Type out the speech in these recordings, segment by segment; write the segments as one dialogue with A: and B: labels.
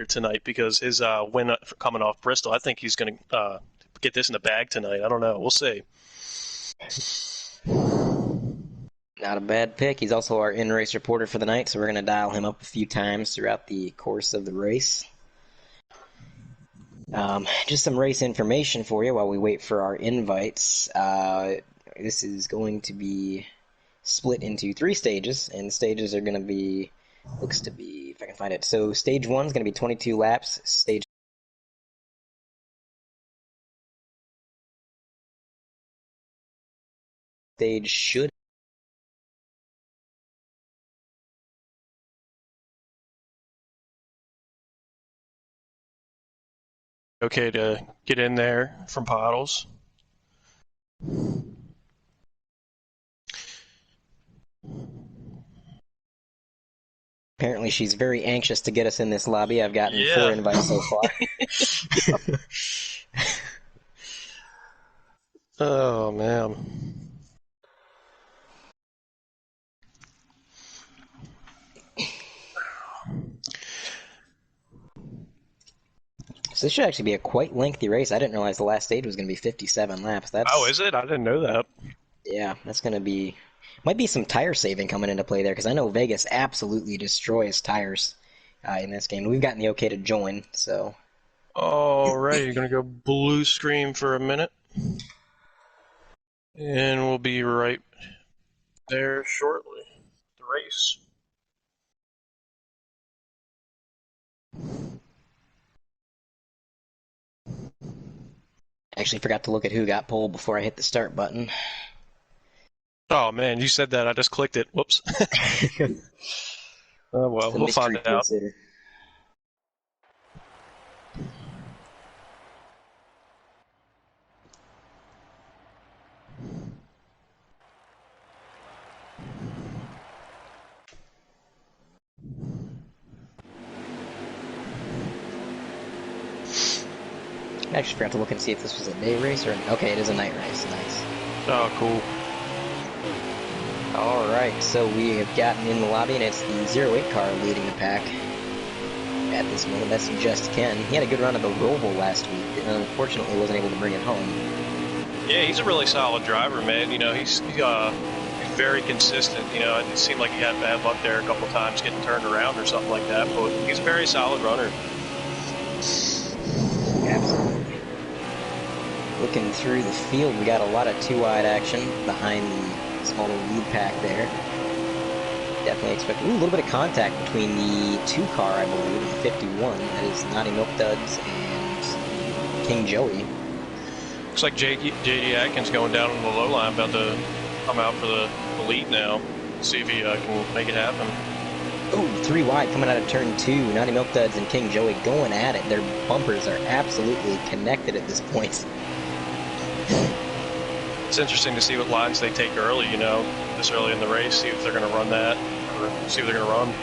A: tonight because his win coming off Bristol. I think he's going to get this in the bag tonight. I don't know. We'll see.
B: Not a bad pick. He's also our in-race reporter for the night, so we're going to dial him up a few times throughout the course of the race. Just some race information for you while we wait for our invites. This is going to be split into 3 stages, and the stages are going to be, looks to be, if I can find it. So stage 1 is going to be 22 laps. Stage should
A: Okay to get in there from Pottles.
B: Apparently she's very anxious to get us in this lobby. I've gotten 4 invites so far.
A: Oh, man.
B: So this should actually be a quite lengthy race. I didn't realize the last stage was going to be 57 laps.
A: Oh, is it? I didn't know that.
B: Yeah, that's going to be... Might be some tire saving coming into play there, because I know Vegas absolutely destroys tires in this game. We've gotten the okay to join, so...
A: All right, you're going to go blue screen for a minute. And we'll be right there shortly. The race.
B: Actually forgot to look at who got pulled before I hit the start button.
A: Oh, man, you said that. I just clicked it. Whoops. Oh, well, we'll find out.
B: Consider. I actually forgot to look and see if this was a day race or... Okay, it is a night race. Nice.
A: Oh, cool.
B: Alright, so we have gotten in the lobby, and it's the 08 car leading the pack at this moment. That's just Ken. He had a good run of the Roval last week, and unfortunately wasn't able to bring it home.
A: Yeah, he's a really solid driver, man. You know, he's very consistent. You know, it seemed like he had bad luck there a couple times getting turned around or something like that, but he's a very solid runner.
B: Absolutely. Looking through the field, we got a lot of 2-wide action behind the smaller lead pack there. Definitely expect a little bit of contact between the 2 car, I believe, and the 51. That is Naughty Milk Duds and King Joey.
A: Looks like JD Atkins going down on the low line, about to come out for the lead now. See if he can make it happen.
B: Ooh, 3 wide coming out of turn 2. Naughty Milk Duds and King Joey going at it. Their bumpers are absolutely connected at this point.
A: It's interesting to see what lines they take early, you know, this early in the race, see if they're going to run that, or see if they're going to run.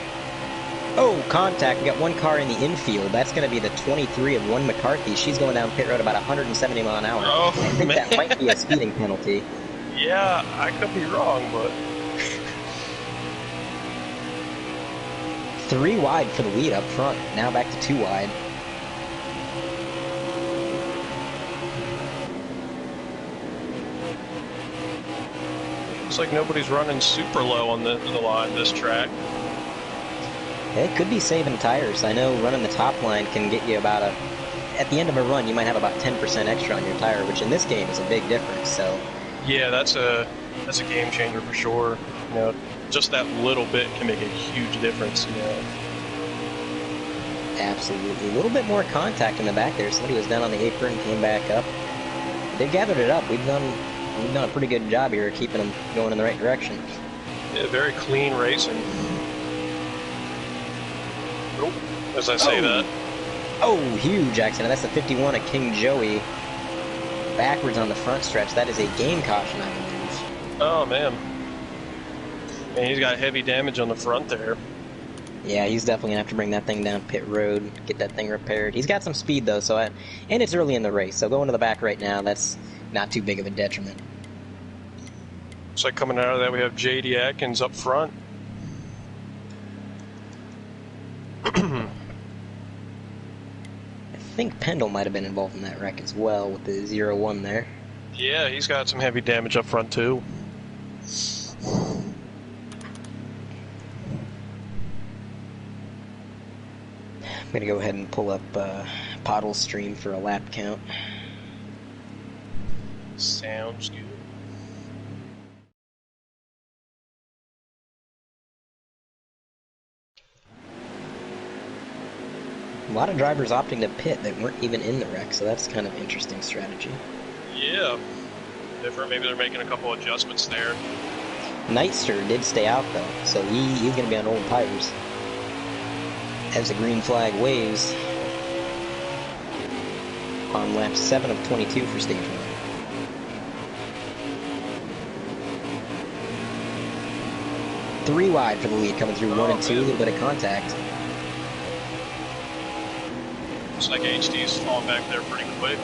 B: Oh, contact. We got 1 car in the infield. That's going to be the 23 of 1 McCarthy. She's going down pit road about 170 mile an hour.
A: Oh,
B: I think
A: man.
B: that might be a speeding penalty.
A: Yeah, I could be wrong, but...
B: 3 wide for the lead up front. Now back to 2 wide.
A: Looks like nobody's running super low on the line this track.
B: It could be saving tires. I know running the top line can get you about a... At the end of a run, you might have about 10% extra on your tire, which in this game is a big difference, so...
A: Yeah, that's a game changer for sure. You know, just that little bit can make a huge difference, you know.
B: Absolutely. A little bit more contact in the back there. Somebody was down on the apron, came back up. They've gathered it up. We've done a pretty good job here keeping them going in the right direction.
A: Yeah, very clean racing. Oh, as I say that.
B: Oh, huge accident. That's the 51 of King Joey. Backwards on the front stretch. That is a game caution, I believe.
A: Oh, man. And he's got heavy damage on the front there.
B: Yeah, he's definitely going to have to bring that thing down pit road, get that thing repaired. He's got some speed, though, and it's early in the race, so going to the back right now, that's not too big of a detriment.
A: Looks like coming out of that, we have JD Atkins up front.
B: think Pendle might have been involved in that wreck as well with the 0-1 there.
A: Yeah, he's got some heavy damage up front too.
B: I'm gonna go ahead and pull up PTM's stream for a lap count.
A: Sounds good.
B: A lot of drivers opting to pit that weren't even in the wreck, so that's kind of interesting strategy.
A: Yeah. Different. Maybe they're making a couple adjustments there.
B: Nightster did stay out though, so he's going to be on old tires. As the green flag waves on lap 7 of 22 for stage 1. Three wide for the lead, coming through 1 and 2, a little bit of contact.
A: Looks like HD's falling back there pretty quick.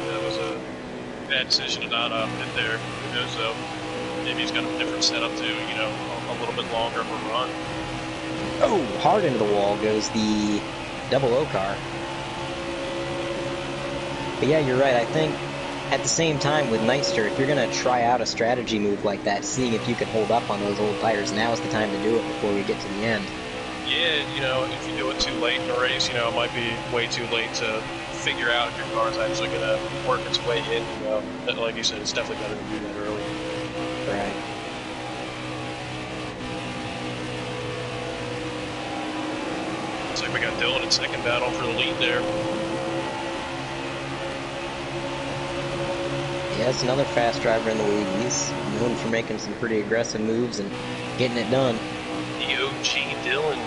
A: That was a bad decision to not hit there. Who knows though? Maybe he's got a different setup too, you know, a little bit longer of a run.
B: Oh, hard into the wall goes the 00 car. But yeah, you're right. I think at the same time with Nightster, if you're going to try out a strategy move like that, seeing if you can hold up on those old tires, now is the time to do it before we get to the end.
A: Yeah, you know, if you do it too late in the race, you know, it might be way too late to figure out if your car's actually going to work its way in, you know. Like you said, it's definitely better to do that early.
B: Right.
A: Looks like we got Dylan in second battle for the lead there.
B: Yeah, it's another fast driver in the league. He's known for making some pretty aggressive moves and getting it done.
A: The OG Dylan.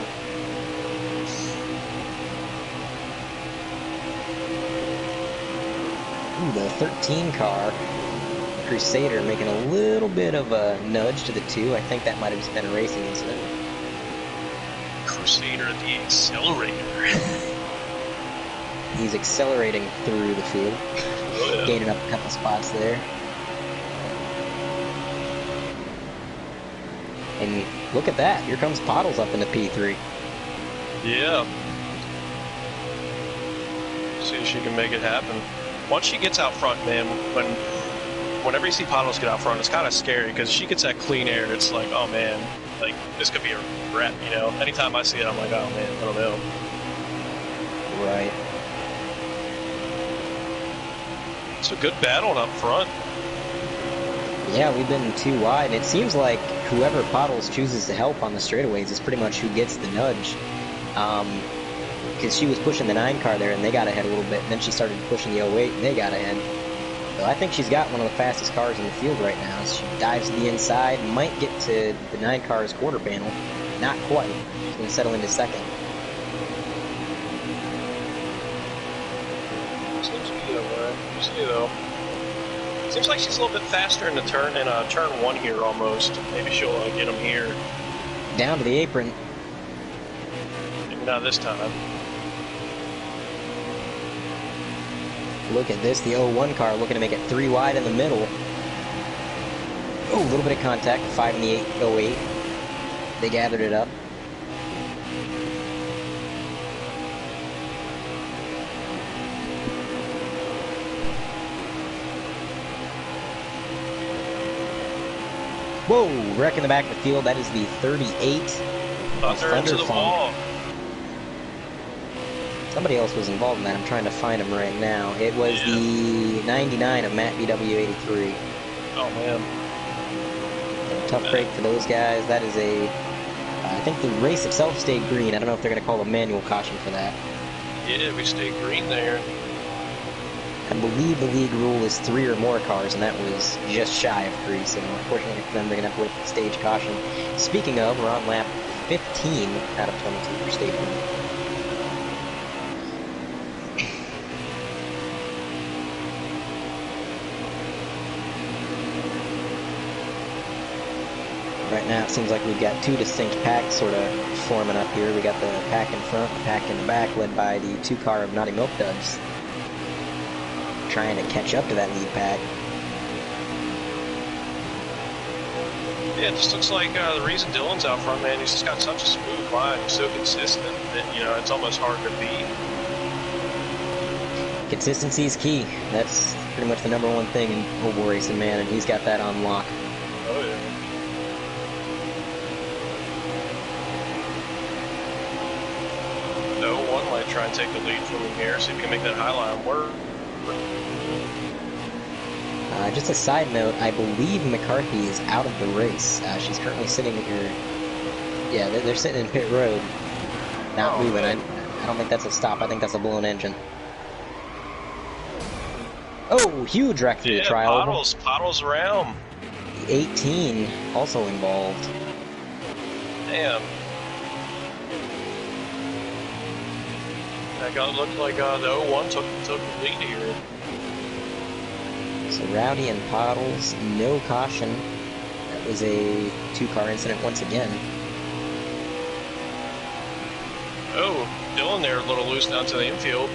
B: Ooh, the 13 car, Crusader, making a little bit of a nudge to the 2. I think that might have just been a racing incident.
A: Crusader, the accelerator.
B: He's accelerating through the field, gaining up a couple spots there. And look at that, here comes PTM's up into P3.
A: Yeah. See if she can make it happen. Once she gets out front, man, whenever you see PTM's get out front, it's kind of scary because she gets that clean air. It's like, oh man, like this could be a wreck, you know. Anytime I see it, I'm like, oh man, I don't know.
B: Right.
A: It's a good battle up front.
B: Yeah, we've been too wide, and it seems like whoever PTM's chooses to help on the straightaways is pretty much who gets the nudge. Because she was pushing the 9 car there, and they got ahead a little bit, and then she started pushing the 08, and they got ahead. So I think she's got one of the fastest cars in the field right now. She dives to the inside, might get to the 9 car's quarter panel. Not quite. She's going to settle into second.
A: Seems to be alright. You see though. Seems like she's a little bit faster in the turn turn 1 here almost. Maybe she'll get him here.
B: Down to the apron.
A: Maybe not this time.
B: Look at this, the 01 car looking to make it 3 wide in the middle. Oh, a little bit of contact, 5 in the 08. They gathered it up. Whoa, wreck in the back of the field. That is the 38.
A: Thunder into the wall.
B: Somebody else was involved in that. I'm trying to find him right now. It was the 99 of Matt BW83.
A: Oh, man.
B: Tough break for those guys. That is a... I think the race itself stayed green. I don't know if they're going to call a manual caution for that.
A: Yeah, we stayed green there.
B: I believe the league rule is 3 or more cars, and that was just shy of 3, so unfortunately for them, they're going to have to wait for the stage caution. Speaking of, we're on lap 15 out of 22 for stage 1. Right now, it seems like we've got 2 distinct packs sort of forming up here. We got the pack in front, the pack in the back, led by the 2 car of Naughty Milk Duds, trying to catch up to that lead pack.
A: Yeah, it just looks like the reason Dylan's out front, man, he's just got such a smooth line. He's so consistent that, you know, it's almost hard to beat.
B: Consistency is key. That's pretty much the #1 thing in oval racing, man, and he's got that on lock.
A: Oh, yeah. No one might try and take the lead from him here, see if we can make that high line work.
B: Just a side note, I believe McCarthy is out of the race. She's currently sitting at your... Yeah, they're sitting in pit road, not moving. I don't think that's a stop. I think that's a blown engine. Oh, huge wreck through the trial.
A: PTM around.
B: 18 also involved.
A: Damn. That looked like the 01 took the lead here.
B: So Rowdy and Pottles, no caution. That was a 2-car incident once again.
A: Oh, Dylan there a little loose down to the infield.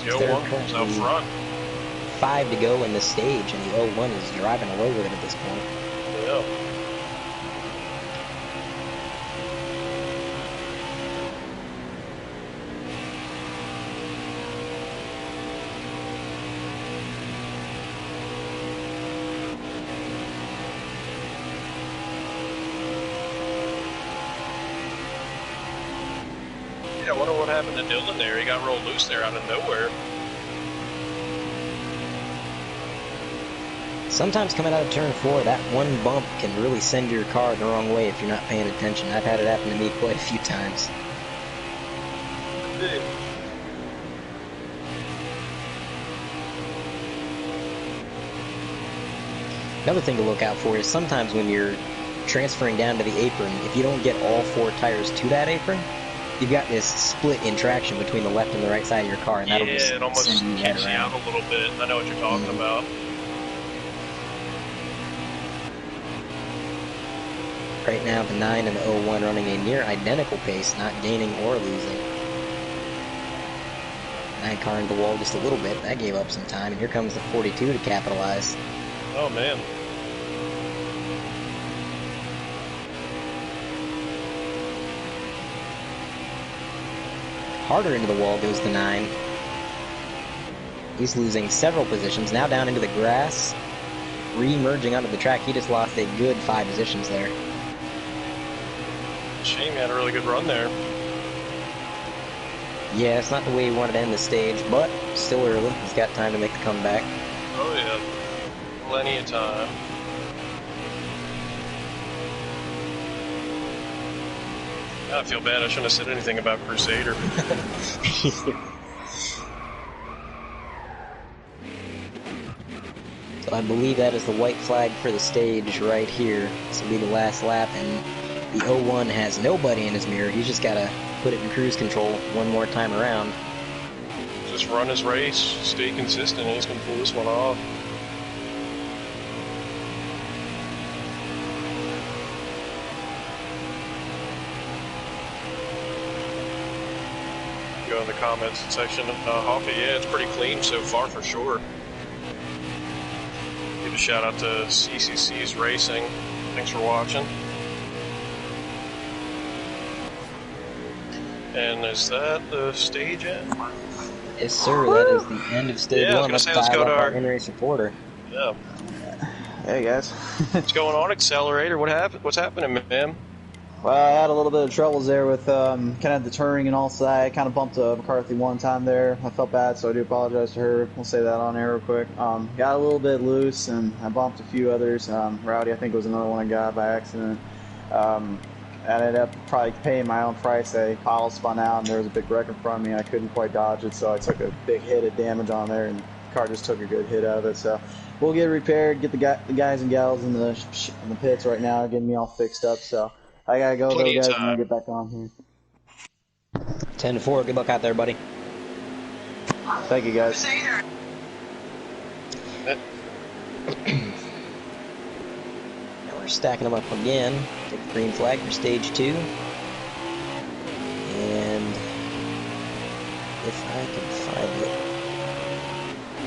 A: The 01 comes out front.
B: 5 to go in the stage, and the 01 is driving away with it at this point.
A: Yeah. I wonder what happened to Dylan there. He got rolled loose there out of nowhere.
B: Sometimes coming out of turn 4, that one bump can really send your car the wrong way if you're not paying attention. I've had it happen to me quite a few times. Another thing to look out for is sometimes when you're transferring down to the apron, if you don't get all 4 tires to that apron, you've got this split in traction between the left and the right side of your car, and that'll just
A: it almost kicks you out a little bit. I know what you're talking about.
B: Right now, the 9 and the 01 running a near identical pace, not gaining or losing. 9 car into the wall just a little bit. That gave up some time, and here comes the 42 to capitalize.
A: Oh, man.
B: Harder into the wall goes the 9. He's losing several positions, now down into the grass, re-emerging onto the track. He just lost a good 5 positions there.
A: Shame he had a really good run there.
B: Yeah, it's not the way he wanted to end the stage, but still early. He's got time to make the comeback.
A: Oh, yeah. Plenty of time. I feel bad. I shouldn't have said anything about Crusader.
B: So I believe that is the white flag for the stage right here. This will be the last lap, and the 01 has nobody in his mirror. He's just got to put it in cruise control one more time around.
A: Just run his race, stay consistent, and he's going to pull this one off. Go in the comments section. Hawkeye, yeah, it's pretty clean so far for sure. Give a shout out to CCC's Racing. Thanks for watching. And is that the stage end?
B: Yes, sir. That is the end of stage 1.
A: Let's go to our
B: in-race reporter.
A: Yeah.
C: Hey guys.
A: What's going on, Accelerator? What happened? What's happening, man?
C: Well, I had a little bit of troubles there with kind of the turning and all that. I kind of bumped McCarthy one time there. I felt bad, so I do apologize to her. We'll say that on air real quick. Got a little bit loose, and I bumped a few others. Rowdy, I think, was another one I got by accident. I ended up probably paying my own price. A pile spun out, and there was a big wreck in front of me. I couldn't quite dodge it, so I took a big hit of damage on there, and the car just took a good hit out of it. So we'll get it repaired, get the guys and gals in the pits right now, getting me all fixed up. So I gotta go, though, guys, and I'll get back on here.
B: 10-4. Good luck out there, buddy.
C: Thank you, guys.
B: Now we're stacking them up again. Take the green flag for stage 2. And if I can find it,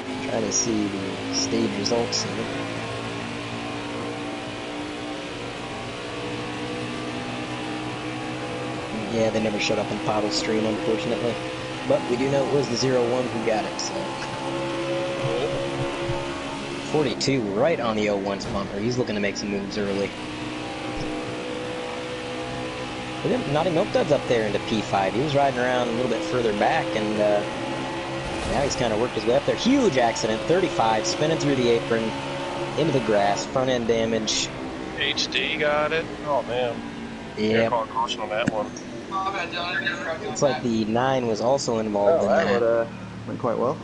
B: I'm trying to see the stage results here. Yeah, they never showed up in Pottles stream, unfortunately. But we do know it was the 0-1 who got it, so. 42 right on the 0-1's bumper. He's looking to make some moves early. Look at Naughty Milk Duds up there into P5. He was riding around a little bit further back, and now he's kind of worked his way up there. Huge accident, 35, spinning through the apron, into the grass, front end damage.
A: HD got it. Oh, man.
B: Yeah.
A: Call caution on that one.
B: Looks like the 9 was also involved in
C: that
B: that.
C: would went quite well.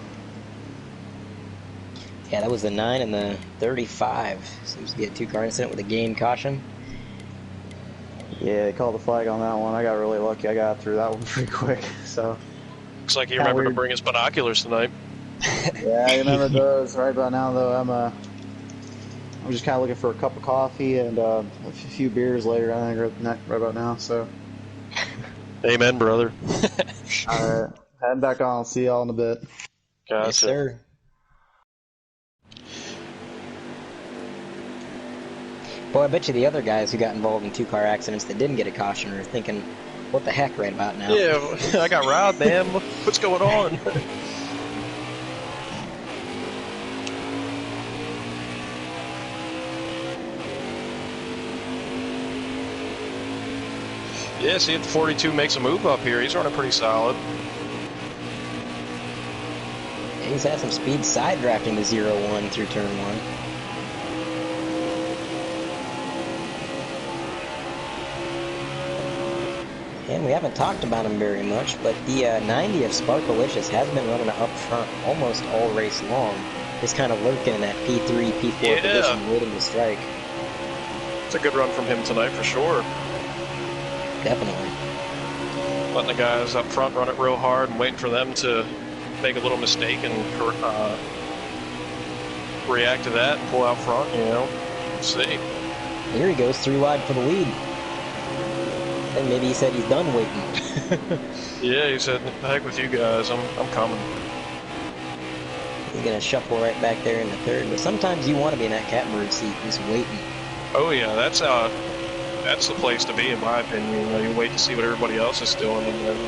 B: Yeah, that was the 9 and the 35. Seems to be a 2-car incident with a gain caution.
C: Yeah, they called the flag on that one. I got really lucky. I got through that one pretty quick. So.
A: Looks like he remembered to bring his binoculars tonight.
C: Yeah, I remember those. Right about now, though, I'm just kind of looking for a cup of coffee and a few beers later. I think right about now. So.
A: Amen, brother.
C: All right, heading back on. I'll see y'all in a bit.
A: Gotcha.
B: Yes, sir. Boy, I bet you the other guys who got involved in 2-car accidents that didn't get a caution are thinking, what the heck right about now?
A: Yeah, I got robbed, man. What's going on? Yeah, see if the 42 makes a move up here. He's running pretty solid.
B: And he's had some speed side drafting the 0-1 through turn 1. And we haven't talked about him very much, but the 90 of Sparkalicious has been running up front almost all race long. Just kind of lurking in that P3, P4 position, waiting to strike.
A: It's a good run from him tonight for sure.
B: Definitely.
A: Letting the guys up front run it real hard and waiting for them to make a little mistake and react to that and pull out front, you know. Let's see.
B: Here he goes, 3 wide for the lead. And maybe he said he's done waiting.
A: Yeah, he said, the heck with you guys, I'm coming.
B: He's going to shuffle right back there in the third. But sometimes you want to be in that catbird seat, just waiting.
A: Oh, yeah, that's the place to be, in my opinion. You know, you wait to see what everybody else is doing and then,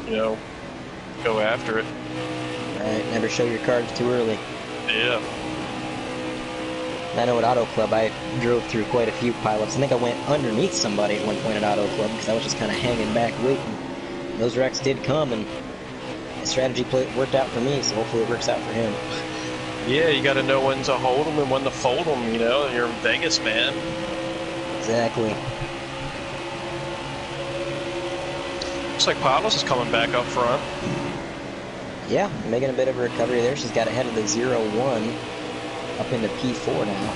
A: you know, go after it.
B: Right, never show your cards too early.
A: Yeah.
B: I know at Auto Club I drove through quite a few pilots. I think I went underneath somebody at one point at Auto Club because I was just kind of hanging back waiting. Those wrecks did come, and the strategy worked out for me, so hopefully it works out for him.
A: Yeah, you got to know when to hold them and when to fold them, you know. You're in Vegas, man.
B: Exactly.
A: Looks like PTM is coming back up front.
B: Yeah, making a bit of a recovery there. She's got ahead of the 0-1. Up into P4 now.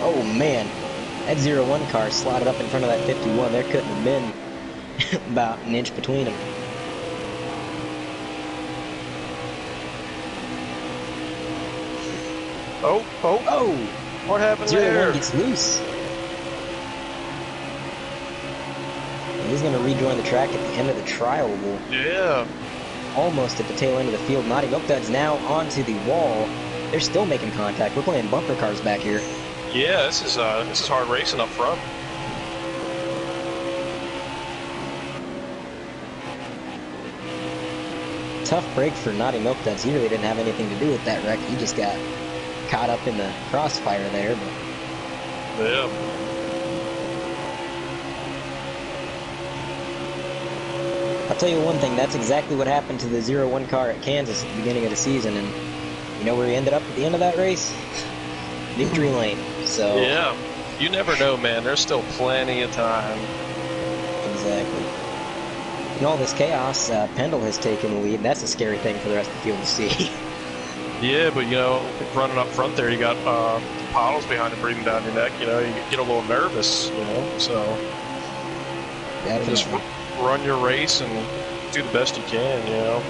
B: Oh man, that 0-1 car slotted up in front of that 51. There couldn't have been about an inch between them.
A: Oh! What happened there?
B: 0-1 gets loose. And he's going to rejoin the track at the end of the trial wall.
A: Yeah.
B: Almost at the tail end of the field. Naughty Milk Duds now onto the wall. They're still making contact. We're playing bumper cars back here.
A: Yeah, this is hard racing up front.
B: Tough break for Naughty Milk Duds. He really didn't have anything to do with that wreck. He just got caught up in the crossfire there. But
A: Yeah.
B: I'll tell you one thing, that's exactly what happened to the 0-1 car at Kansas at the beginning of the season, and you know where he ended up at the end of that race? Victory lane, so...
A: Yeah, you never know, man. There's still plenty of time.
B: Exactly. In all this chaos, Pendle has taken the lead, and that's a scary thing for the rest of the field to see.
A: Yeah, but, you know, running up front there, you got PTM behind it breathing down your neck, you know, you get a little nervous, you know, so...
B: Definitely.
A: Just run your race and do the best you can, you know.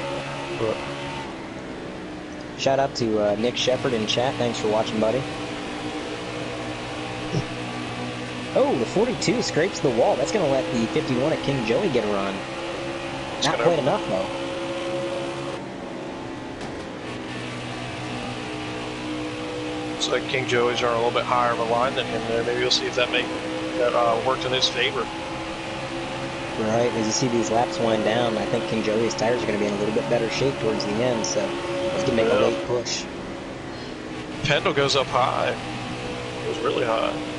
A: But
B: shout out to Nick Shepard in chat. Thanks for watching, buddy. Oh, the 42 scrapes the wall. That's going to let the 51 at King Joey get a run. Not quite enough, though.
A: Looks like King Joey's are a little bit higher of a line than him there. Maybe we'll see if that worked in his favor.
B: Right, as you see these laps wind down, I think King Joey's tires are going to be in a little bit better shape towards the end, so he can make a late push.
A: Pendle goes up high. It was really high.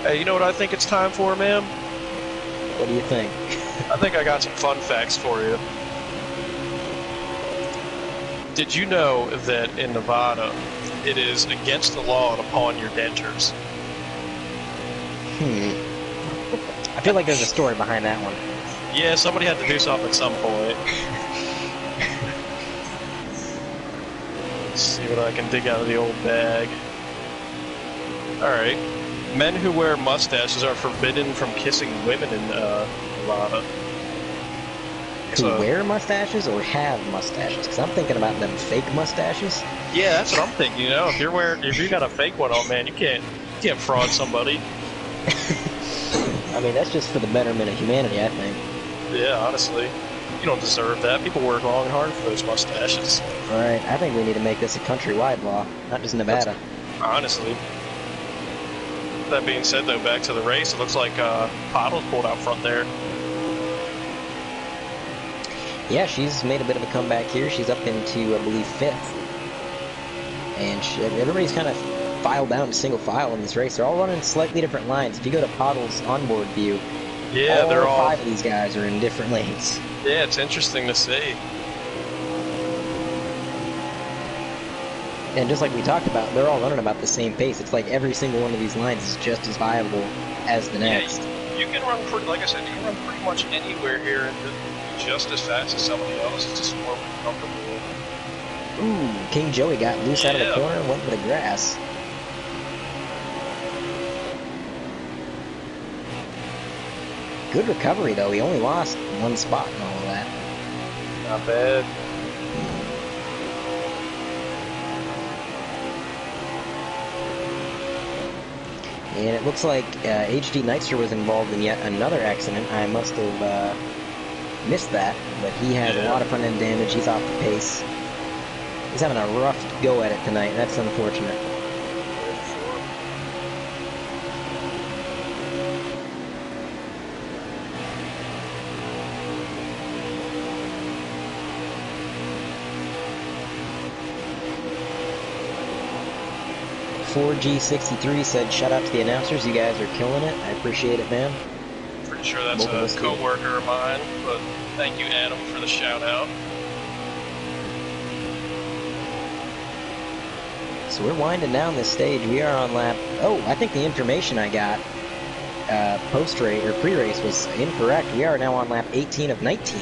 A: Hey, you know what I think it's time for, ma'am?
B: What do you think?
A: I think I got some fun facts for you. Did you know that in Nevada, it is against the law to pawn your dentures?
B: I feel like there's a story behind that one.
A: Yeah, somebody had to do something at some point. Let's see what I can dig out of the old bag. Alright. Men who wear mustaches are forbidden from kissing women in Nevada.
B: Who wear mustaches or have mustaches? Because I'm thinking about them fake mustaches.
A: Yeah, that's what I'm thinking. You know, if you got a fake one on, man, you can't fraud somebody.
B: I mean, that's just for the betterment of humanity, I think.
A: Yeah, honestly, you don't deserve that. People work long and hard for those mustaches.
B: All right, I think we need to make this a countrywide law, not just Nevada.
A: Honestly. That being said, though, back to the race, it looks like PTM's pulled out front there.
B: Yeah, she's made a bit of a comeback here. She's up into, I believe, 5th. And everybody's kind of filed down single file in this race. They're all running slightly different lines. If you go to PTM's onboard view,
A: yeah, they're all
B: 5 of these guys are in different lanes.
A: Yeah, it's interesting to see.
B: And just like we talked about, they're all running about the same pace. It's like every single one of these lines is just as viable as the next.
A: Yeah, you can run pretty, like I said, you can run pretty much anywhere here and just as fast as somebody else. It's just more comfortable.
B: Ooh, King Joey got loose out of the corner and went for the grass. Good recovery, though. He only lost 1 spot and all of that.
A: Not bad.
B: And it looks like HD Nightster was involved in yet another accident. I must have missed that, but he has a lot of front-end damage. He's off the pace. He's having a rough go at it tonight. That's unfortunate. G63 said, shout out to the announcers, you guys are killing it. I appreciate it, man.
A: Pretty sure that's a co-worker of mine, but thank you, Adam, for the shout out.
B: So we're winding down this stage. We are on lap... Oh, I think the information I got post-race or pre-race was incorrect. We are now on lap 18 of 19.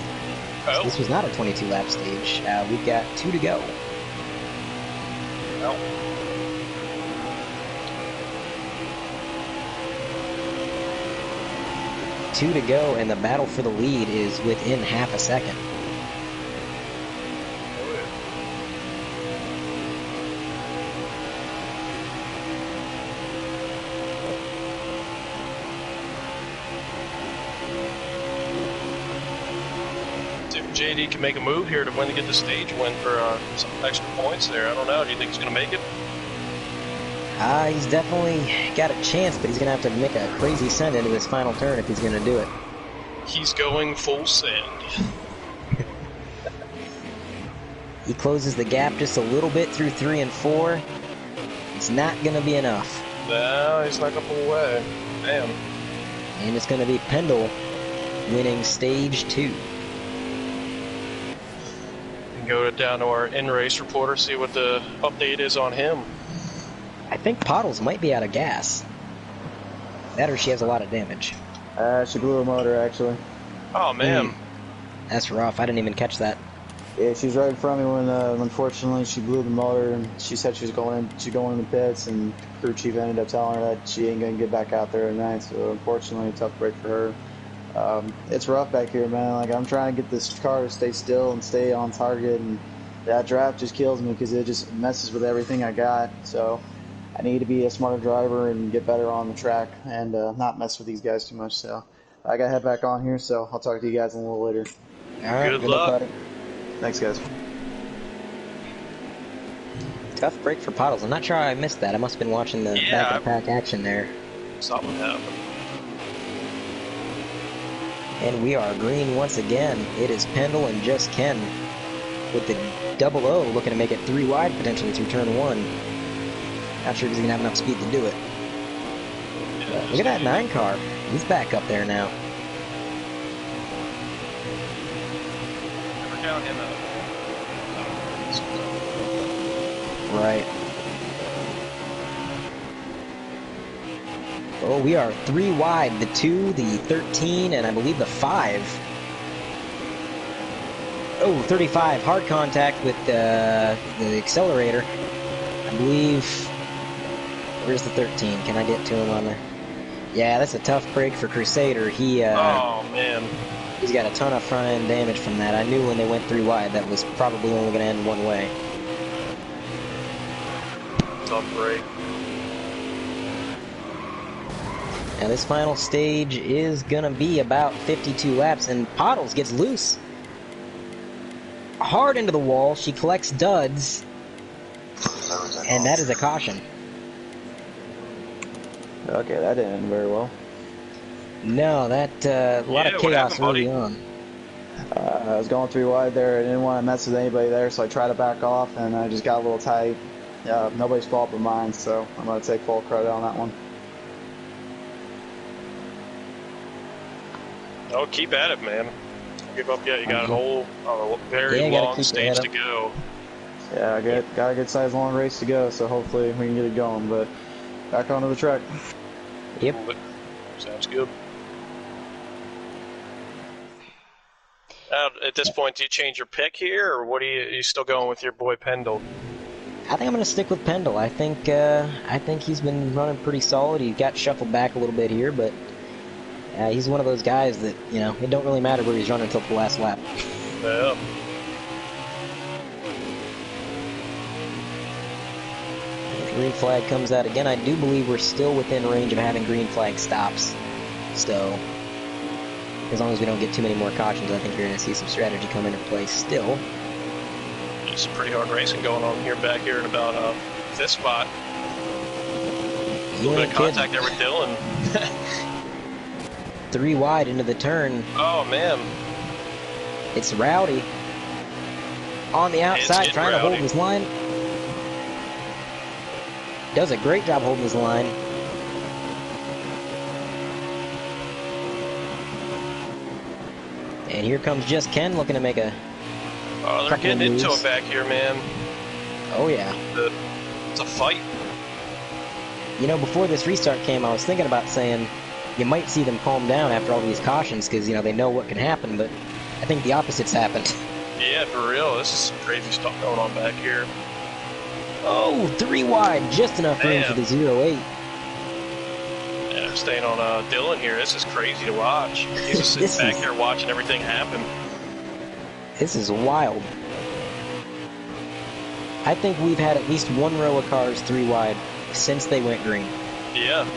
A: Oh.
B: So this was not a 22-lap stage. We've got 2 to go.
A: No.
B: 2 to go, and the battle for the lead is within half a second.
A: JD can make a move here to win to get the stage win for some extra points there. I don't know. Do you think he's going to make it?
B: He's definitely got a chance, but he's going to have to make a crazy send into this final turn if he's going to do it.
A: He's going full send.
B: He closes the gap just a little bit through 3 and 4. It's not going to be enough.
A: No, he's not going to pull away. Damn.
B: And it's going to be Pendle winning stage 2.
A: Go down to our in-race reporter, see what the update is on him.
B: I think PTM's might be out of gas. That or she has a lot of damage.
C: She blew her motor, actually.
A: Oh, man.
B: That's rough. I didn't even catch that.
C: Yeah, she was right in front of me when, unfortunately, she blew the motor, and she said she was going in the pits, and the crew chief ended up telling her that she ain't going to get back out there tonight, so unfortunately, a tough break for her. It's rough back here, man. Like, I'm trying to get this car to stay still and stay on target, and that draft just kills me because it just messes with everything I got. So I need to be a smarter driver and get better on the track and not mess with these guys too much. So I got to head back on here, so I'll talk to you guys a little later.
B: All right,
A: Good
B: good luck,
A: luck.
B: buddy.
C: Thanks, guys.
B: Tough break for Pottles. I'm not sure how I missed that. I must have been watching the back of the pack action there.
A: Something happened.
B: And we are green once again. It is Pendle and just Ken with the double O looking to make it 3 wide potentially through turn 1. Not sure if he's going to have enough speed to do it.
A: Yeah,
B: Look at that 9 car. He's back up there now.
A: Never count him out.
B: Right. Oh, we are 3 wide. The 2, the 13, and I believe the 5. Oh, 35. Hard contact with the accelerator. I believe... Where's the 13? Can I get to him on the... Yeah, that's a tough break for Crusader.
A: Oh, man.
B: He's got a ton of front end damage from that. I knew when they went 3 wide that was probably only going to end one way.
A: Tough break.
B: Now this final stage is going to be about 52 laps, and Pottles gets loose. Hard into the wall. She collects duds, and that is a caution.
C: Okay, that didn't end very well.
B: No, that a lot of chaos early on.
C: I was going 3 wide there. I didn't want to mess with anybody there, so I tried to back off, and I just got a little tight. Nobody's fault but mine, so I'm going to take full credit on that one.
A: Oh, keep at it, man. Don't give up yet. You got a whole very long stage to go.
C: Yeah, got a good sized long race to go, so hopefully we can get it going. But back onto the track.
B: Yep.
A: Sounds good. Now, at this point, do you change your pick here, or what are you still going with your boy Pendle?
B: I think I'm going to stick with Pendle. I think he's been running pretty solid. He got shuffled back a little bit here, but he's one of those guys that, you know, it don't really matter where he's running until the last lap.
A: Yeah.
B: Green flag comes out again. I do believe we're still within range of having green flag stops. So, as long as we don't get too many more cautions, I think you're going to see some strategy come into play still.
A: Just pretty hard racing going on here back here in about 5th spot. A little bit of contact there with Dylan.
B: 3 wide into the turn.
A: Oh, man.
B: It's Rowdy. On the outside, trying to hold his line. Does a great job holding his line. And here comes Just Ken looking to make a...
A: Oh, they're getting into it back here, man.
B: Oh, yeah.
A: It's a fight.
B: You know, before this restart came, I was thinking about saying you might see them calm down after all these cautions because, you know, they know what can happen, but I think the opposite's happened.
A: Yeah, for real. This is some crazy stuff going on back here.
B: Oh, 3 wide. Just enough room for the 0-8.
A: Yeah, I'm staying on Dylan here. This is crazy to watch. He's just sitting back here watching everything happen.
B: This is wild. I think we've had at least 1 row of cars 3 wide since they went green.
A: Yeah.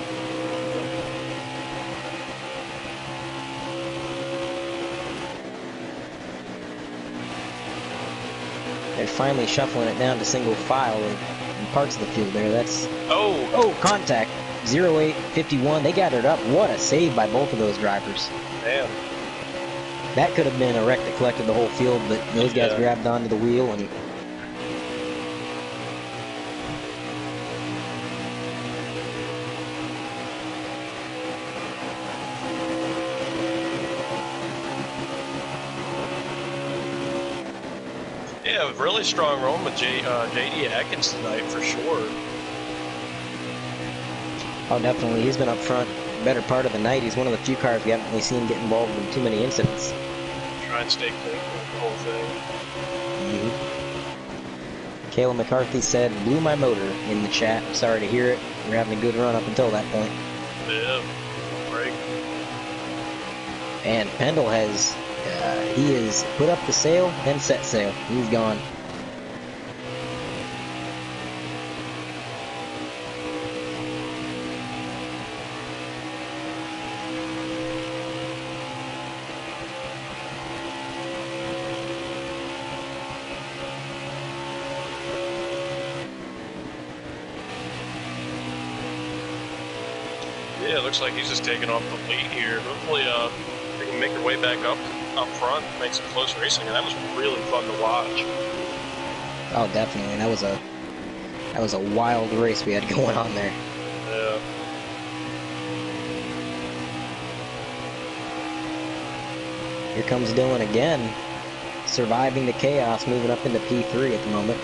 B: They're finally shuffling it down to single file in parts of the field there. That's... Oh, contact. 0-8, 51. They gathered up. What a save by both of those drivers.
A: Man.
B: That could have been a wreck that collected the whole field, but those guys grabbed onto the wheel and...
A: Yeah, really strong run with J.D. Atkins tonight, for sure.
B: Oh, definitely. He's been up front better part of the night. He's one of the few cars we haven't really seen get involved in too many incidents.
A: Try and stay clean with the whole thing.
B: Kayla McCarthy said, blew my motor in the chat. Sorry to hear it. We're having a good run up until that point.
A: Yeah, break.
B: And Pendle has... he has put up the sail and set sail. He's gone.
A: Yeah, it looks like he's just taking off the lead here. Hopefully, they can make their way back up front, make some close racing, and that was really fun to watch.
B: Oh, definitely. That was a wild race we had going on there.
A: Yeah.
B: Here comes Dylan again, surviving the chaos, moving up into P3 at the moment.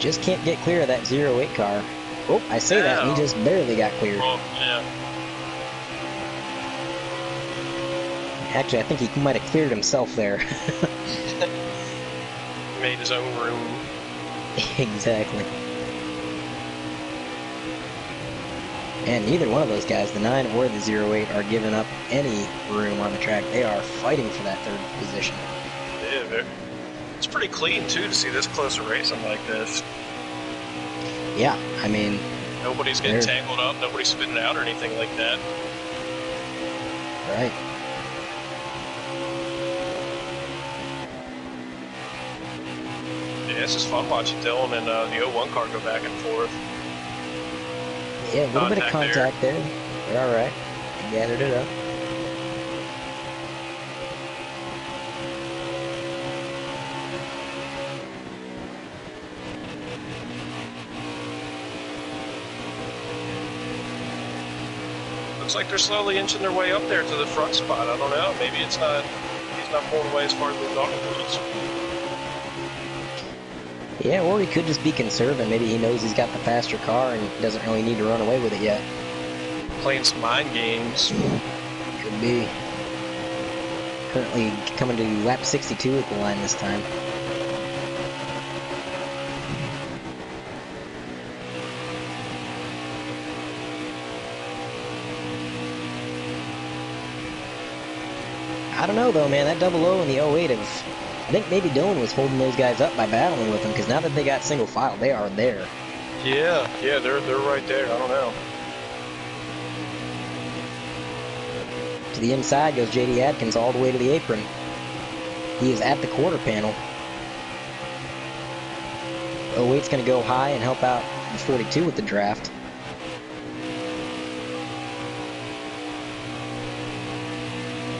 B: Just can't get clear of that 08 car. Oh, I say that, and he just barely got cleared.
A: Well, yeah.
B: Actually, I think he might have cleared himself there.
A: Made his own room.
B: Exactly. And neither one of those guys, the 9 or the 08, are giving up any room on the track. They are fighting for that third position.
A: Yeah, it's pretty clean, too, to see this close a racing like this.
B: Yeah, I mean...
A: Nobody's getting tangled up, nobody's spinning out or anything like that.
B: Right.
A: Yeah, it's just fun watching Dylan and the 01 car go back and forth.
B: Yeah, a little bit of contact there. They're alright. They gathered it up.
A: Looks like they're slowly inching their way up there to the front spot. I don't know. Maybe he's not pulling away as far as we thought he was.
B: Yeah, or he could just be conserving. Maybe he knows he's got the faster car and doesn't really need to run away with it yet.
A: Playing some mind games.
B: Could be. Currently coming to lap 62 at the line this time. I don't know though, man. That 00 and the 08 I think maybe Dylan was holding those guys up by battling with them, because now that they got single file, they are there.
A: Yeah, they're right there. I don't know.
B: To the inside goes J.D. Adkins all the way to the apron. He is at the quarter panel. 08's going to go high and help out the 42 with the draft.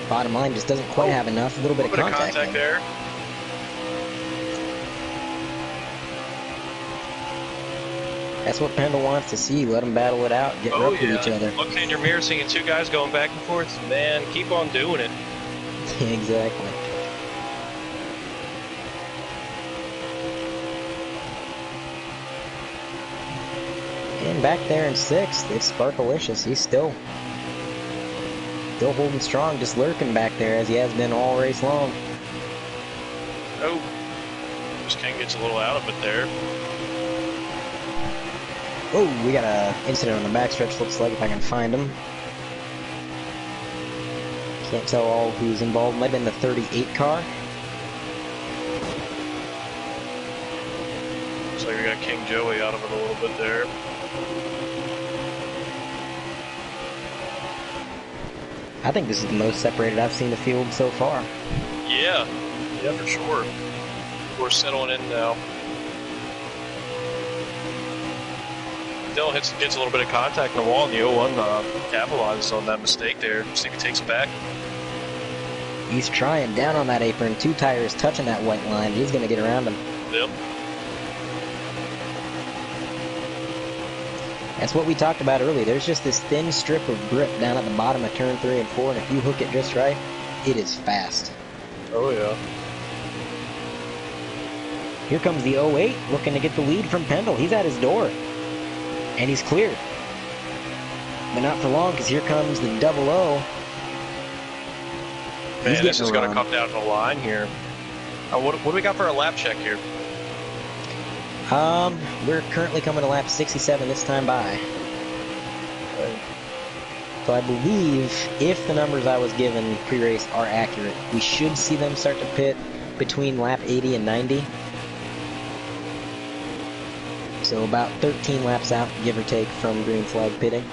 B: Bottom line just doesn't quite have enough. A little bit of contact
A: there.
B: That's what Pendle wants to see. Let them battle it out, get rough with each other.
A: Looking in your mirror, seeing two guys going back and forth. Man, keep on doing it.
B: Exactly. And back there in 6th, it's Sparkalicious. He's still holding strong, just lurking back there as he has been all race long.
A: Oh, this King gets a little out of it there.
B: Oh, we got an incident on the backstretch, looks like, if I can find him. Can't tell all who's involved. Might have been the 38 car.
A: Looks like we got King Joey out of it a little bit there.
B: I think this is the most separated I've seen the field so far.
A: Yeah, for sure. We're settling in now. Dylan gets a little bit of contact in the wall, and the 01 capitalizes on that mistake there. See if he takes it back.
B: He's trying down on that apron. 2 tires touching that white line. He's going to get around him.
A: Yep.
B: That's what we talked about earlier. There's just this thin strip of grip down at the bottom of turn 3 and 4, and if you hook it just right, it is fast.
A: Oh, yeah.
B: Here comes the 08, looking to get the lead from Pendle. He's at his door. And he's cleared. But not for long, because here comes the 00.
A: Man, this is going to come down to the line here. What do we got for a lap check here?
B: We're currently coming to lap 67 this time by. So I believe if the numbers I was given pre-race are accurate, we should see them start to pit between lap 80 and 90. So about 13 laps out, give or take, from green flag pitting.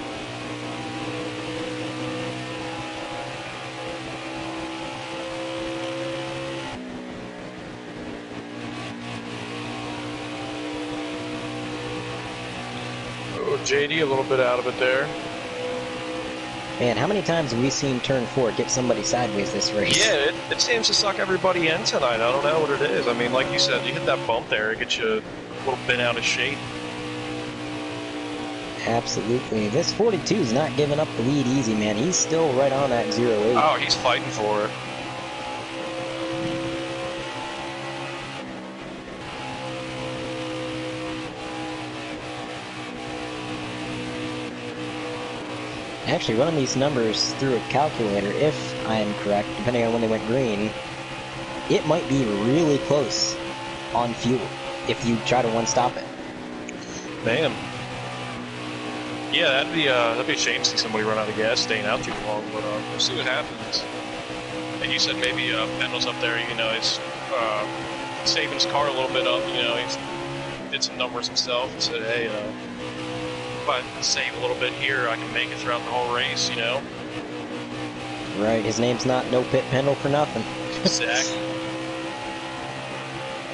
A: JD a little bit out of it there.
B: Man, how many times have we seen turn 4 get somebody sideways this race?
A: Yeah, it seems to suck everybody in tonight. I don't know what it is. I mean, like you said, you hit that bump there, it gets you a little bit out of shape.
B: Absolutely. This 42 is not giving up the lead easy, man. He's still right on that 0-8.
A: Oh, he's fighting for it.
B: Actually, running these numbers through a calculator, if I am correct, depending on when they went green, it might be really close on fuel if you try to one-stop it.
A: Man. Yeah, that'd be a shame to see somebody run out of gas staying out too long, but we'll see what happens. And you said maybe Pendle's up there, you know, he's saving his car a little bit up, you know, he's did some numbers himself and said, hey, if I save a little bit here, I can make it throughout the whole race, you know?
B: Right, his name's not No Pit Pendle for nothing.
A: Exactly.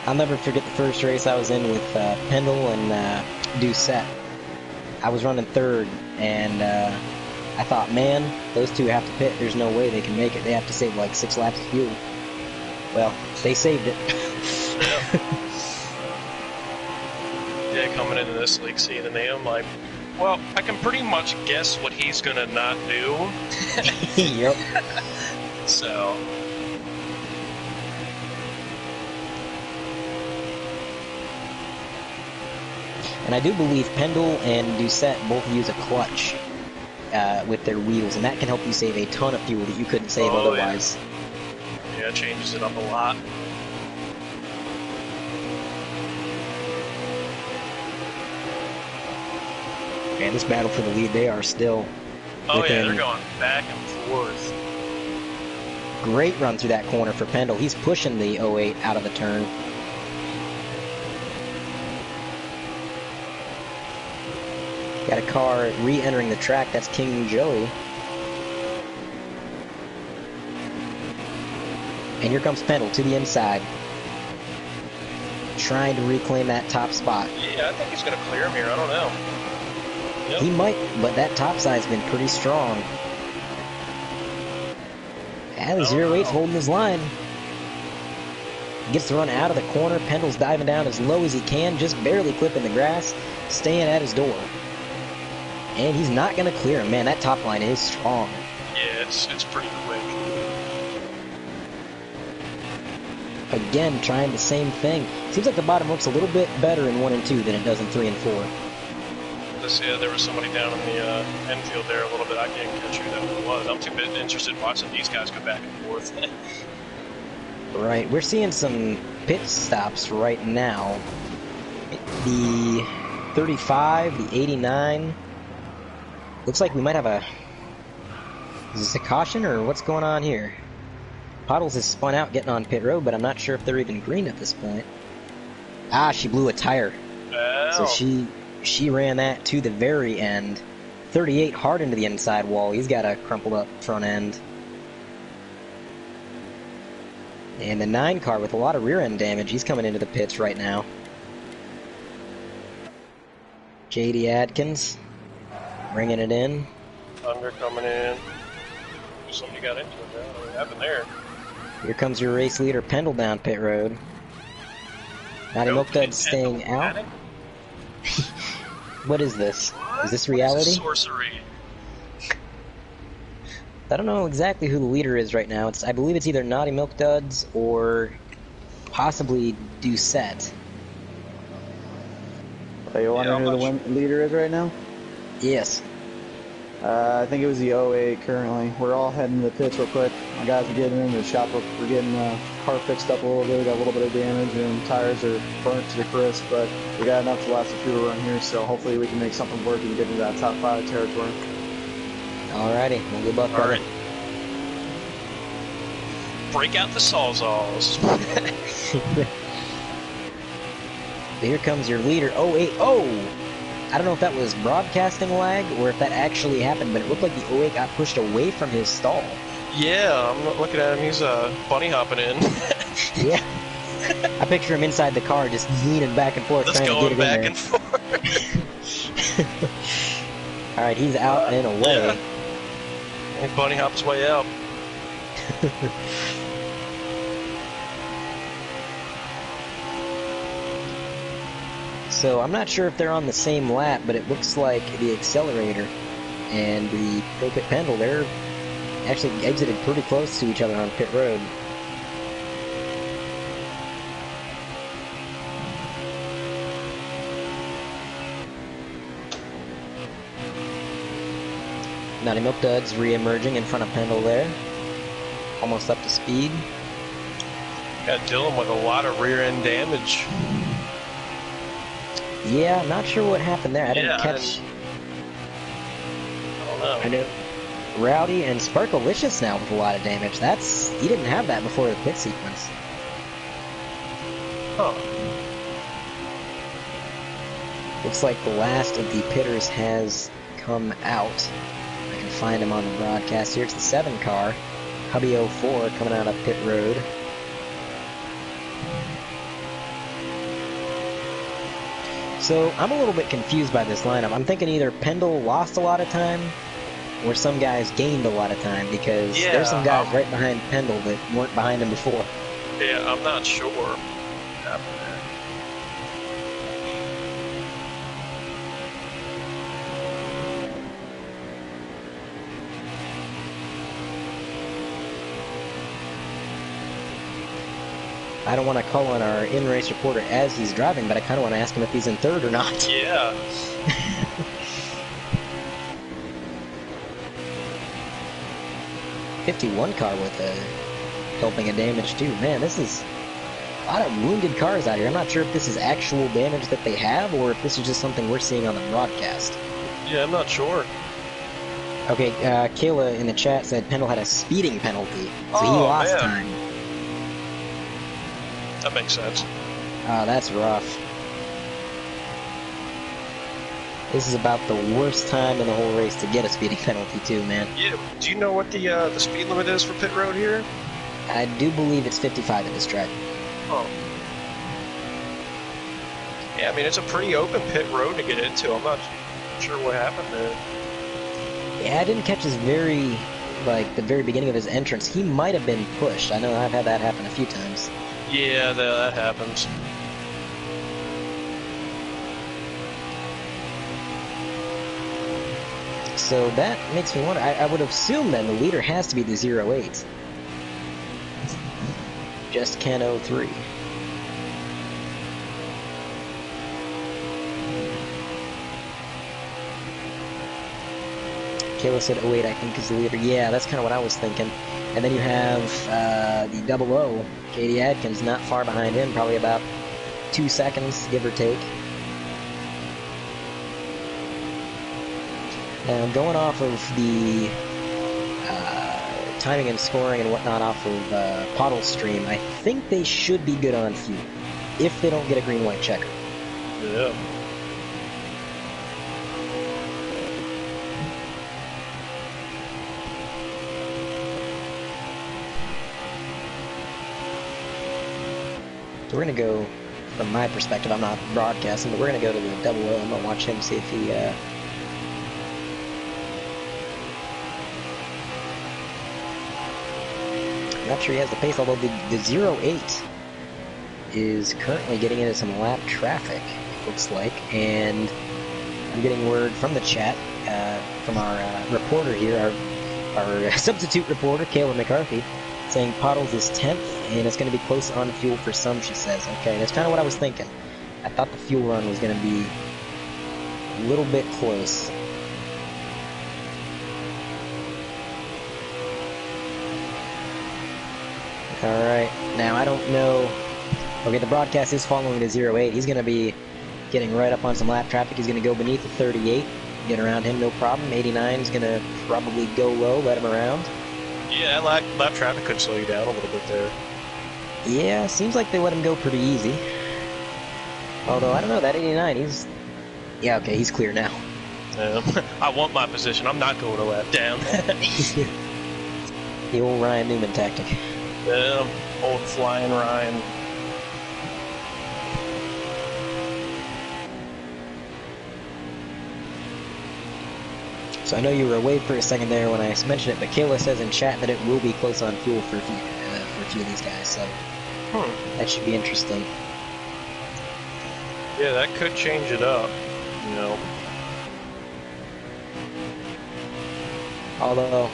B: I'll never forget the first race I was in with Pendle and Doucette. I was running third, and I thought, man, those two have to pit. There's no way they can make it. They have to save like 6 laps of fuel. Well, they saved it.
A: Yeah, coming into this league seeing me, I'm like, well, I can pretty much guess what he's gonna not do.
B: Yep.
A: So.
B: And I do believe Pendle and Doucette both use a clutch with their wheels, and that can help you save a ton of fuel that you couldn't save otherwise.
A: Yeah, it changes it up a lot.
B: Man, this battle for the lead, they are still
A: yeah, they're going back and forth.
B: Great run through that corner for Pendle. He's pushing the 08 out of the turn. Got a car re-entering the track. That's King Joey. And here comes Pendle to the inside, trying to reclaim that top spot.
A: Yeah, I think he's going to clear him here. I don't know. Yep.
B: He might, but that top side's been pretty strong. And the 08's holding his line. Gets to run out of the corner. Pendle's diving down as low as he can, just barely clipping the grass, staying at his door. And he's not going to clear him. Man, that top line is strong.
A: Yeah, it's pretty quick.
B: Again, trying the same thing. Seems like the bottom looks a little bit better in 1 and 2 than it does in 3 and 4.
A: Yeah, there was somebody down in the infield there a little bit. I can't catch who that was. I'm too interested in watching these guys go back and forth.
B: Right, we're seeing some pit stops right now. The 35, the 89. Looks like we might have a... Is this a caution, or what's going on here? Pottles has spun out getting on pit road, but I'm not sure if they're even green at this point. Ah, she blew a tire.
A: Wow.
B: So she ran that to the very end. 38 hard into the inside wall. He's got a crumpled up front end. And the 9 car with a lot of rear end damage. He's coming into the pits right now. JD Adkins bringing it in.
A: Thunder coming in. Somebody got into it now. What happened there?
B: Here comes your race leader, Pendle, down pit road. Naughty Milk Dud staying out. What is this? Is this reality?
A: What is this sorcery?
B: I don't know exactly who the leader is right now. I believe it's either Naughty Milk Duds or possibly Doucette.
C: Are you wondering who the leader is right now?
B: Yes.
C: I think it was the 08 currently. We're all heading to the pits real quick. My guys are getting into the shop. We're getting the car fixed up a little bit. We got a little bit of damage and tires are burnt to the crisp, but we got enough to last a few run here, so hopefully we can make something work and get into that top 5 territory.
B: Alrighty, well, good luck, brother.
A: Break out the sawzalls.
B: Here comes your leader, 08. Oh! I don't know if that was broadcasting lag or if that actually happened, but it looked like the 08 got pushed away from his stall.
A: Yeah, I'm looking at him. He's bunny hopping in.
B: Yeah. I picture him inside the car just leaning back and forth trying to get it in there.
A: Just going back and forth.
B: Alright, he's out and away.
A: Yeah. Bunny hop his way out.
B: So I'm not sure if they're on the same lap, but it looks like the accelerator and the Pro Pit Pendle, they're actually exited pretty close to each other on pit road. Naughty Milk Duds re-emerging in front of Pendle there. Almost up to speed.
A: Got Dylan with a lot of rear end damage.
B: Yeah, I'm not sure what happened there. I didn't catch.
A: I don't know.
B: I know. Rowdy and Sparkalicious now with a lot of damage. He didn't have that before the pit sequence.
A: Huh.
B: Looks like the last of the pitters has come out. I can find him on the broadcast here. It's the 7 car. Hubby 04 coming out of pit road. So I'm a little bit confused by this lineup. I'm thinking either Pendle lost a lot of time or some guys gained a lot of time, because there's some guys right behind Pendle that weren't behind him before.
A: Yeah, I'm not sure.
B: I don't want to call on our in-race reporter as he's driving, but I kind of want to ask him if he's in third or not.
A: Yeah.
B: 51 car with helping a damage too. Man, this is a lot of wounded cars out here. I'm not sure if this is actual damage that they have or if this is just something we're seeing on the broadcast.
A: Yeah, I'm not sure.
B: Okay, Kayla in the chat said Pendle had a speeding penalty, so he lost time.
A: That makes sense.
B: That's rough. This is about the worst time in the whole race to get a speeding penalty too, man.
A: Yeah, do you know what the speed limit is for pit road here?
B: I do believe it's 55 at this track.
A: Oh. Yeah, I mean, it's a pretty open pit road to get into. I'm not sure what happened there.
B: Yeah, I didn't catch his the very beginning of his entrance. He might have been pushed. I know I've had that happen a few times.
A: Yeah, that happens.
B: So that makes me wonder. I would assume then the leader has to be the 08. Just Ken 03. Kayla said 08, I think, is the leader. Yeah, that's kind of what I was thinking. And then you have the 00, Katie Adkins, not far behind him, probably about 2 seconds, give or take. Now, going off of the timing and scoring and whatnot off of PTM's stream, I think they should be good on fuel, if they don't get a green-white checker.
A: Yeah.
B: So we're going to go, from my perspective, I'm not broadcasting, but we're going to go to the 00. I'm going to watch him, see if he... I'm not sure he has the pace, although the 08 is currently getting into some lap traffic, it looks like, and I'm getting word from the chat, from our reporter here, our substitute reporter, Kayla McCarthy, saying PTMs is 10th, and it's going to be close on fuel for some, she says. Okay, that's kind of what I was thinking. I thought the fuel run was going to be a little bit close. Alright, now I don't know... Okay, the broadcast is following the 08. He's going to be getting right up on some lap traffic. He's going to go beneath the 38, get around him, no problem. 89 is going to probably go low, let him around.
A: Yeah, lap traffic could slow you down a little bit there.
B: Yeah, seems like they let him go pretty easy. Although, I don't know, that 89, he's... Yeah, okay, he's clear now.
A: Yeah. I want my position. I'm not going a lap down.
B: The old Ryan Newman tactic.
A: Yeah, old flying Ryan.
B: So I know you were away for a second there when I mentioned it, but Kayla says in chat that it will be close on fuel for a few of these guys, so that should be interesting.
A: Yeah, that could change it up, you know.
B: Although,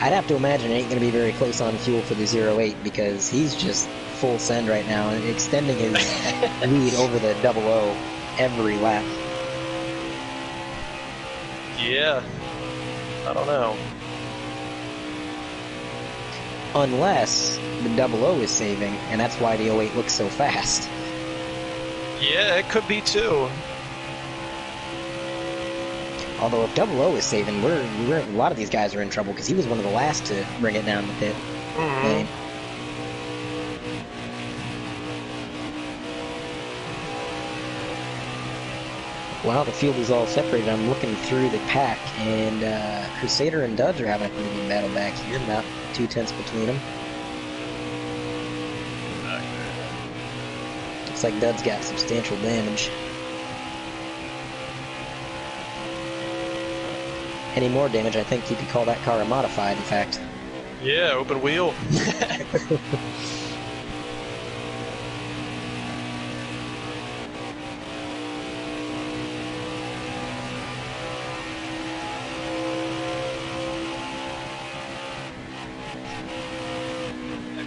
B: I'd have to imagine it ain't going to be very close on fuel for the 08 because he's just full send right now and extending his lead over the 00 every lap.
A: Yeah. I don't know.
B: Unless the 00 is saving, and that's why the 08 looks so fast.
A: Yeah, it could be too.
B: Although if 00 is saving, a lot of these guys are in trouble because he was one of the last to bring it down the pit lane. Well, the field is all separated. I'm looking through the pack, and Crusader and Duds are having a pretty good battle back here, about 2/10 between them. Looks like Duds got substantial damage. Any more damage, I think you could call that car a modified, in fact.
A: Yeah, open wheel.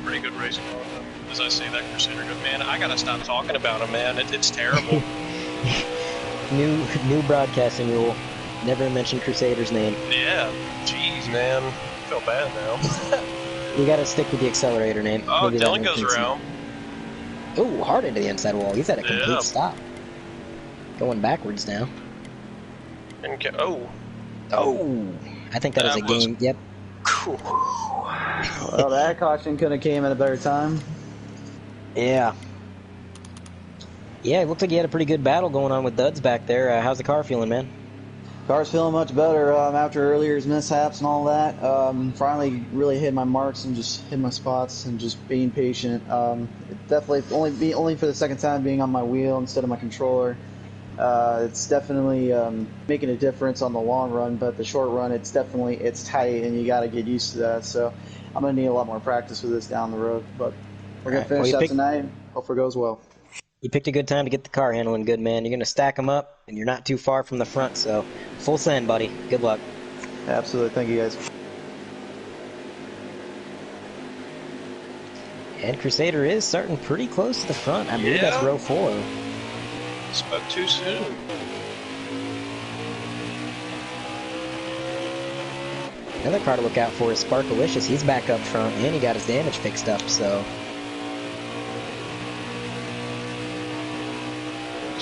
A: Pretty good racing car, though. As I say that Crusader, good man. I gotta stop talking about him, man. It's terrible.
B: New broadcasting rule. Never mention Crusader's name.
A: Yeah. Jeez, man. I feel bad now.
B: You gotta stick with the accelerator name.
A: Oh, Dylan goes around.
B: Oh, hard into the inside wall. He's at a complete stop. Going backwards now.
A: Oh.
B: I think that is a game. Yep.
A: Cool.
C: Well, that caution could have came at a better time.
B: Yeah. Yeah, it looked like you had a pretty good battle going on with Duds back there. How's the car feeling, man?
C: Car's feeling much better after earlier's mishaps and all that. Finally really hit my marks and just hit my spots and just being patient. Definitely only for the second time being on my wheel instead of my controller. It's definitely making a difference on the long run, but the short run it's tight and you got to get used to that. So I'm gonna need a lot more practice with this down the road. But we're gonna finish that tonight. Hope it goes well.
B: You picked a good time to get the car handling good, man. You're going to stack them up, and you're not too far from the front, so full send, buddy. Good luck.
C: Absolutely. Thank you, guys.
B: And Crusader is starting pretty close to the front. I believe that's row 4.
A: Spoke too soon.
B: Another car to look out for is Sparkalicious. He's back up front, and he got his damage fixed up, so...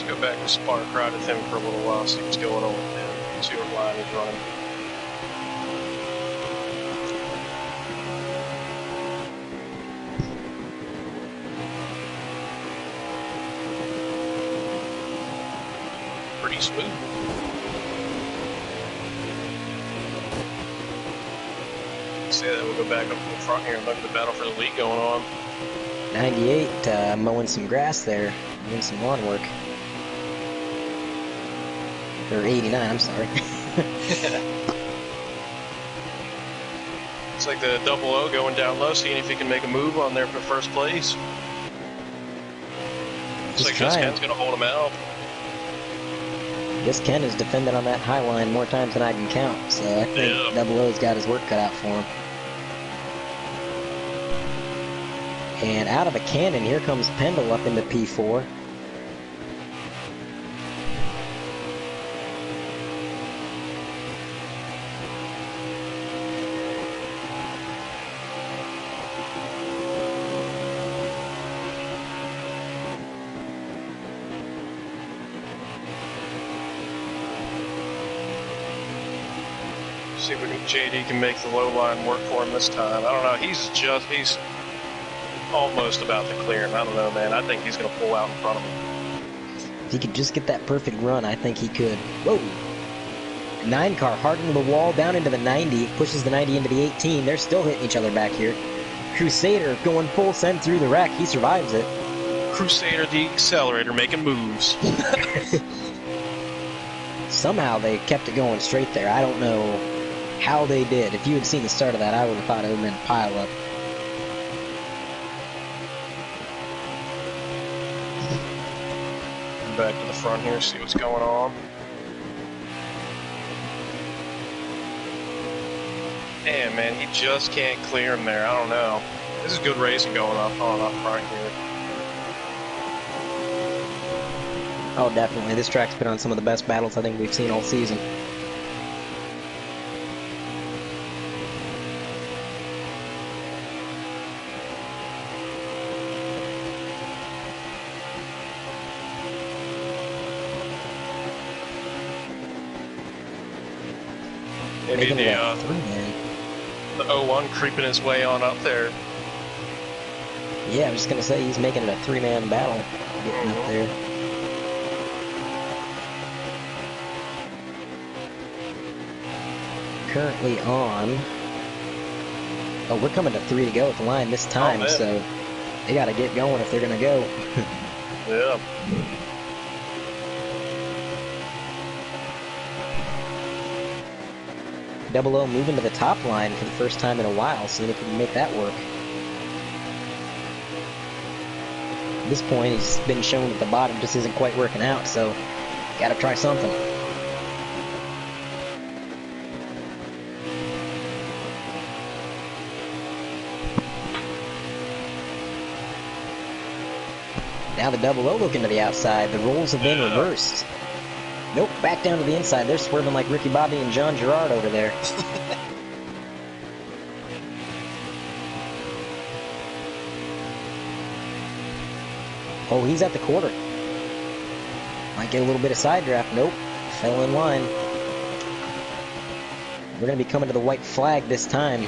A: Go back to Spark, ride with him for a little while, see what's going on with him, see what line he's running. Pretty smooth. Say that, we'll go back up to the front here and look at the battle for the lead going on.
B: 98, mowing some grass there, doing some lawn work. Or 89, I'm sorry.
A: It's like the 00 going down low, seeing if he can make a move on there for first place. Looks like Just Ken's going to hold him out.
B: Guess Ken has defended on that high line more times than I can count, so I think 00's got his work cut out for him. And out of a cannon, here comes Pendle up into P4.
A: See if JD can make the low line work for him this time. I don't know. He's almost about to clear him. I don't know, man. I think he's going to pull out in front of him.
B: If he could just get that perfect run, I think he could. Whoa! 9 car hard into the wall, down into the 90, pushes the 90 into the 18. They're still hitting each other back here. Crusader going full send through the wreck. He survives it.
A: Crusader, the accelerator, making moves.
B: somehow they kept it going straight there. I don't know how they did. If you had seen the start of that, I would have thought it would have been a pile up.
A: Back to the front here, see what's going on. Damn, man, he just can't clear him there. I don't know. This is good racing going up front here.
B: Oh, definitely. This track's been on some of the best battles I think we've seen all season.
A: Maybe the 01 creeping his way on up there.
B: Yeah, I was just going to say, he's making it a 3-man battle getting up there. Currently on... Oh, we're coming to 3 to go at the line this time, so they got to get going if they're going to go.
A: Yeah.
B: Double O moving to the top line for the first time in a while, seeing if we can make that work. At this point, he's been shown that the bottom just isn't quite working out, so gotta try something. Now the Double O looking to the outside. The roles have been reversed. Nope, back down to the inside. They're swerving like Ricky Bobby and John Girard over there. Oh, he's at the quarter. Might get a little bit of side draft. Nope, fell in line. We're going to be coming to the white flag this time.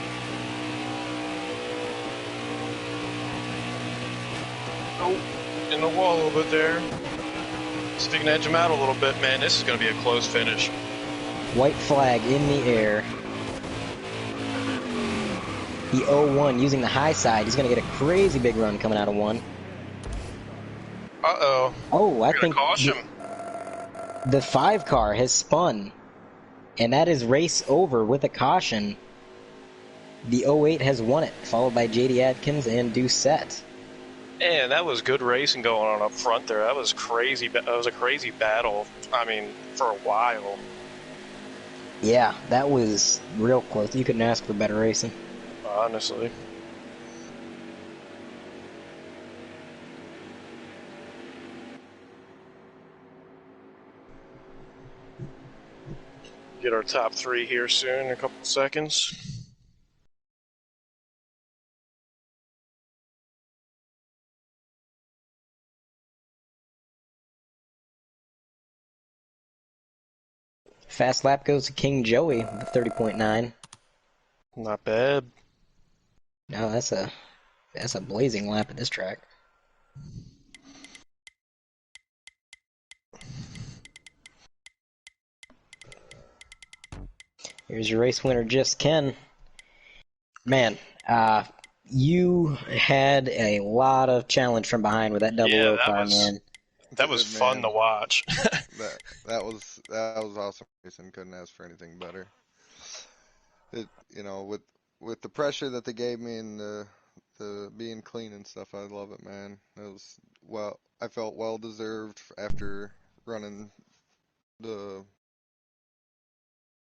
A: Oh, in the wall a little bit there. See if you can edge him out a little bit, man. This is going to be a close finish.
B: White flag in the air. The 01 using the high side. He's going to get a crazy big run coming out of 1.
A: Uh-oh.
B: Oh, I think
A: caution.
B: The 5 car has spun. And that is race over with a caution. The 08 has won it, followed by JD Adkins and Doucette.
A: Man, that was good racing going on up front there. That was crazy. That was a crazy battle. I mean, for a while.
B: Yeah, that was real close. You couldn't ask for better racing.
A: Honestly. Get our top 3 here soon in a couple seconds.
B: Fast lap goes to King Joey with 30.9.
A: Not bad.
B: No, that's a blazing lap at this track. Here's your race winner, Just Ken. Man, you had a lot of challenge from behind with that double O car, man.
A: That was fun to watch.
D: that was awesome racing. Couldn't ask for anything better. With the pressure that they gave me and the being clean and stuff, I love it, man. I felt well deserved after running the